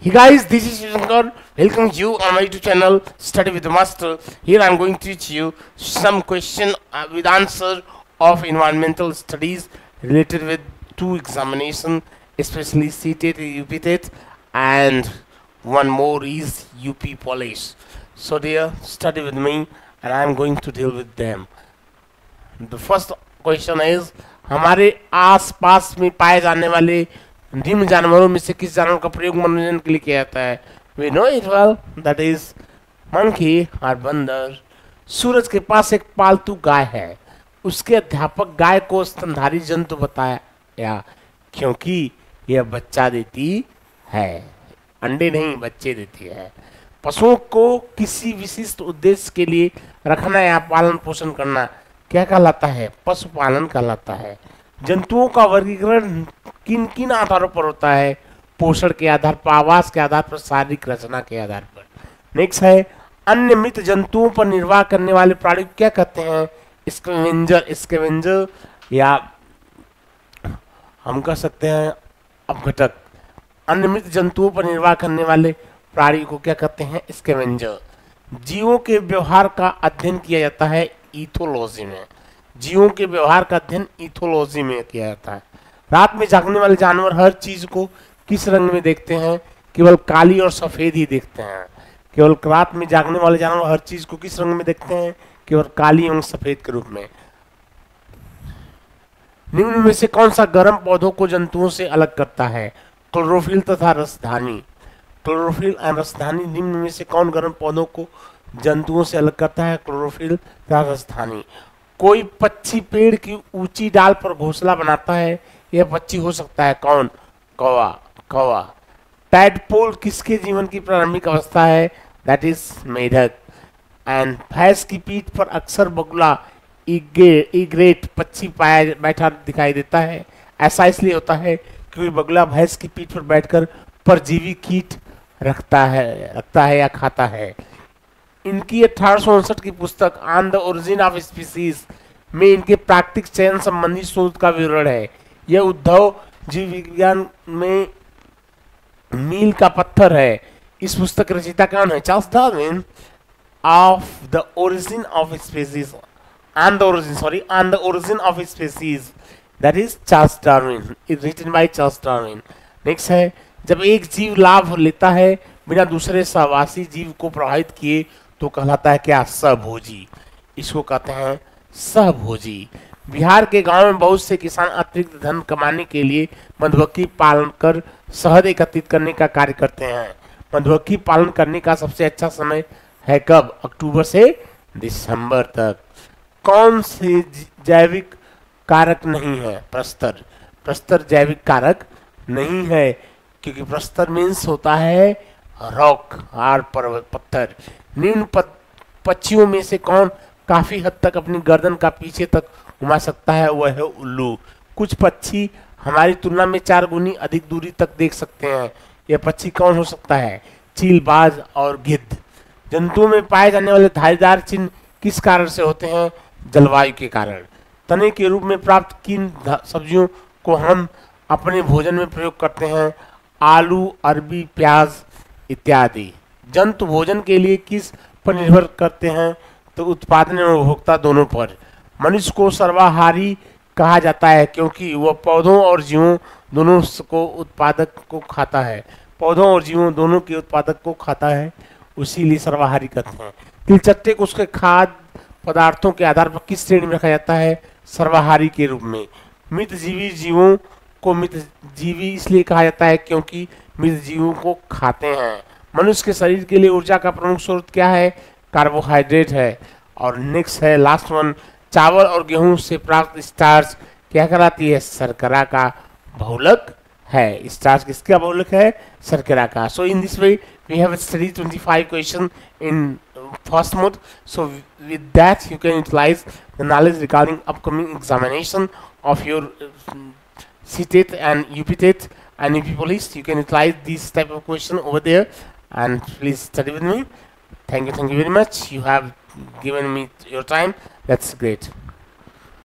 Hey guys, this is Shankar. Welcome you on my YouTube channel Study with the Master. Here I am going to teach you some question with answer of environmental studies related with two examination, especially CTET, UPTET, and one more is UP Police. So dear, study with me and I am going to deal with them. The first question is, हमारे आस पास में पाए जाने वाले निम्न जानवरों में से किस जानवर का प्रयोग मनोरंजन के लिए किया जाता है? We know it well, that is monkey और बंदर। सूरज के पास एक पालतू गाय है। उसके अध्यापक गाय को स्तनधारी जंतु बताया क्योंकि यह बच्चा देती है, अंडे नहीं बच्चे देती है। पशुओं को किसी विशिष्ट उद्देश्य के लिए रखना या पालन पोषण करना क्या कहलाता है? पशुपालन कहलाता है। जंतुओं का वर्गीकरण किन किन आधारों पर होता है? पोषण के आधार पर, आवास के आधार पर, शारीरिक रचना के आधार पर। नेक्स्ट है, अन्य मृत जंतुओं पर निर्वाह करने वाले प्राणी को क्या कहते हैं? स्कैवेंजर। स्कैवेंजर या हम कह सकते हैं अपघटक। अन्य मृत जंतुओं पर निर्वाह करने वाले प्राणी को क्या कहते हैं? स्कैवेंजर। जीवों के व्यवहार का अध्ययन किया जाता है इथोलॉजी में। जीवों के व्यवहार का अध्ययन इथोलॉजी में किया जाता है। रात में जागने वाले जानवर हर चीज को किस रंग में देखते हैं? केवल काली और सफेद ही देखते हैं। केवल रात में जागने वाले जानवर हर चीज को किस रंग में देखते हैं? केवल काली एवं सफेद के रूप में। निम्न में से कौन सा गर्म पौधों को जंतुओं से अलग करता है? क्लोरोफिल तथा रसधानी। क्लोरोफिल और रसधानी। निम्न में से कौन गर्म पौधों को जंतुओं से अलग करता है? क्लोरोफिल तथा रसधानी। कोई पक्षी पेड़ की ऊंची डाल पर घोंसला बनाता है। यह पक्षी हो सकता है कौन? कौवा। कौवा। टैडपोल किसके जीवन की प्रारंभिक अवस्था है? दैट इज मेढक। एंड भैंस की पीठ पर अक्सर बगुला इग्रेट पक्षी पाया बैठा दिखाई देता है। ऐसा इसलिए होता है क्योंकि बगुला भैंस की पीठ पर बैठकर परजीवी कीट रखता है या खाता है। इनकी 1859 की पुस्तक on the origin of species में इनके प्राकृतिक चयन संबंधी शोध का विवरण है। यह उद्धव जीव विज्ञान में मील का पत्थर है। इस पुस्तक का रचयिता कौन है? Charles Darwin. Of the origin of species, on the origin of species, that is Charles Darwin, is written by Charles Darwin. Next है, जब एक जीव लाभ लेता है बिना दूसरे सहवासी जीव को प्रभावित किए तो कहलाता है क्या? सहभोजी। इसको कहते हैं सहभोजी। बिहार के गांव में बहुत से किसान अतिरिक्त धन कमाने के लिए मधुमक्खी पालन कर शहद एकत्रित करने का कार्य करते हैं। मधुमक्खी पालन करने का सबसे अच्छा समय है कब? अक्टूबर से दिसंबर तक। कौन से जैविक कारक नहीं है? प्रस्तर। प्रस्तर जैविक कारक नहीं है क्योंकि प्रस्तर मीन्स होता है रॉक और पत्थर। निम्न पक्षियों में से कौन काफी हद तक अपनी गर्दन का पीछे तक घुमा सकता है? वह है उल्लू। कुछ पक्षी हमारी तुलना में 4 गुनी अधिक दूरी तक देख सकते हैं। यह पक्षी कौन हो सकता है? चीलबाज और गिद्ध। जंतुओं में पाए जाने वाले धारीदार चिन्ह किस कारण से होते हैं? जलवायु के कारण। तने के रूप में प्राप्त किन सब्जियों को हम अपने भोजन में प्रयोग करते हैं? आलू, अरबी, प्याज इत्यादि। जंतु भोजन के लिए किस पर निर्भर करते हैं? तो उत्पादन और उपभोक्ता दोनों पर। मनुष्य को सर्वाहारी कहा जाता है क्योंकि वह पौधों और जीवों दोनों को उत्पादक को खाता है। पौधों और जीवों दोनों के उत्पादक को खाता है, इसीलिए सर्वाहारी कहते हैं। तिलचट्टे को उसके खाद्य पदार्थों के आधार पर किस श्रेणी में रखा जाता है? सर्वाहारी के रूप में। मृत जीवों को मृत जीवी इसलिए कहा जाता है क्योंकि मृत जीवों को खाते हैं। मनुष्य के शरीर के लिए ऊर्जा का प्रमुख स्रोत क्या है? कार्बोहाइड्रेट है। और नेक्स्ट है लास्ट वन, चावल और गेहूं से प्राप्त स्टार्च क्या कहलाती है? शर्करा का बहुलक है। स्टार्च किसका बहुलक है? शर्करा का। So in this way we have studied 25 question in first mode. So with that you can utilize the knowledge regarding upcoming examination of your CTET and UPTET and UP Police. You can utilize these type of question over there and please study with me. Thank you very much. You have given me your time. That's great.